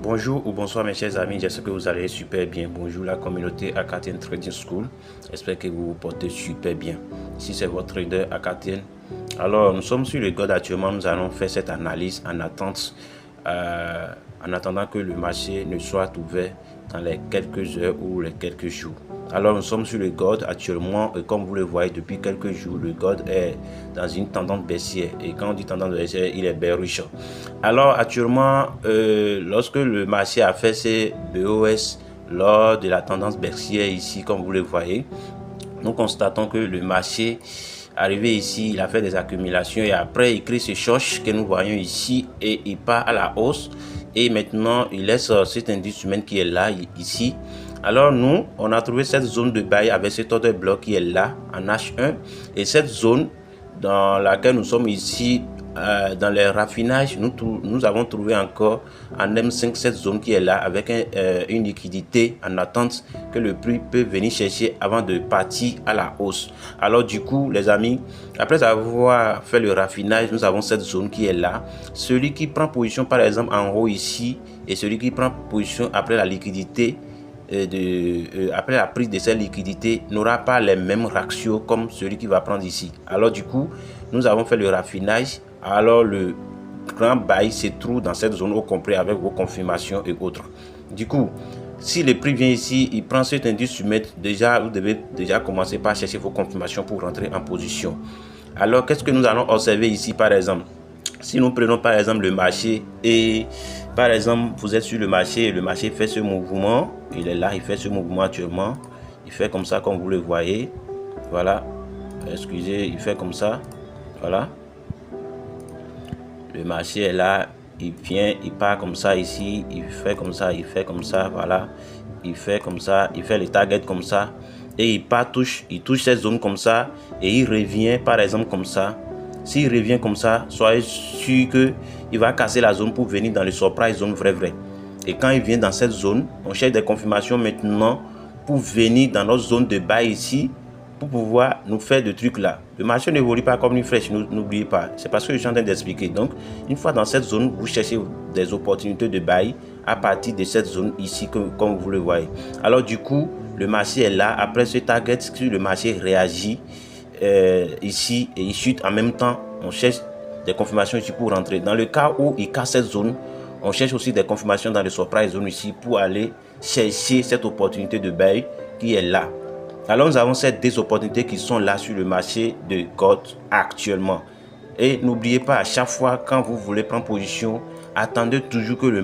Bonjour ou bonsoir mes chers amis, j'espère que vous allez super bien. Bonjour la communauté Acadian Trading School, j'espère que vous vous portez super bien. Si c'est votre trader Acadian, alors nous sommes sur le God actuellement, nous allons faire cette analyse en attendant que le marché ne soit ouvert dans les quelques heures ou les quelques jours. Alors nous sommes sur le God actuellement et comme vous le voyez depuis quelques jours, le God est dans une tendance baissière et quand on dit tendance baissière, il est bearish. Alors actuellement, lorsque le marché a fait ses BOS lors de la tendance baissière ici, comme vous le voyez, nous constatons que le marché arrivé ici, il a fait des accumulations et après il crée ce choc que nous voyons ici et il part à la hausse et maintenant il laisse cet indice humain qui est là ici. Alors nous, on a trouvé cette zone de buy avec cet autre bloc qui est là en H1 et cette zone dans laquelle nous sommes ici dans les raffinages, nous avons trouvé encore en M5 cette zone qui est là avec une liquidité en attente que le prix peut venir chercher avant de partir à la hausse. Alors du coup les amis, après avoir fait le raffinage, nous avons cette zone qui est là. Celui qui prend position par exemple en haut ici et celui qui prend position après la liquidité après la prise de cette liquidité n'aura pas les mêmes ratios comme celui qui va prendre ici. Alors du coup nous avons fait le raffinage. Alors le grand buy se trouve dans cette zone au complet avec vos confirmations et autres. Du coup, si le prix vient ici, il prend cet indice soumettre, déjà vous devez déjà commencer par chercher vos confirmations pour rentrer en position. Alors qu'est-ce que nous allons observer ici par exemple? Si nous prenons par exemple le marché et par exemple vous êtes sur le marché et le marché fait ce mouvement, il est là, il fait ce mouvement actuellement, il fait comme ça comme vous le voyez, voilà, excusez, il fait comme ça, voilà. Le marché est là, il vient, il part comme ça ici, il fait comme ça, il fait comme ça, voilà. Il fait comme ça, il fait les targets comme ça. Et il part, il touche cette zone comme ça. Et il revient par exemple comme ça. S'il revient comme ça, soyez sûr qu'il va casser la zone pour venir dans le surprise zone vrai. Et quand il vient dans cette zone, on cherche des confirmations maintenant pour venir dans notre zone de buy ici. Pour pouvoir nous faire de trucs là. Le marché n'évolue pas comme une flèche, n'oubliez pas. C'est parce que je suis en train d'expliquer. Donc, une fois dans cette zone, vous cherchez des opportunités de buy à partir de cette zone ici, comme vous le voyez. Alors, du coup, le marché est là. Après ce target, le marché réagit ici et il chute en même temps. On cherche des confirmations ici pour rentrer. Dans le cas où il casse cette zone, on cherche aussi des confirmations dans le surprise zone ici pour aller chercher cette opportunité de buy qui est là. Alors nous avons ces deux opportunités qui sont là sur le marché de God actuellement. Et n'oubliez pas, à chaque fois quand vous voulez prendre position, attendez toujours que le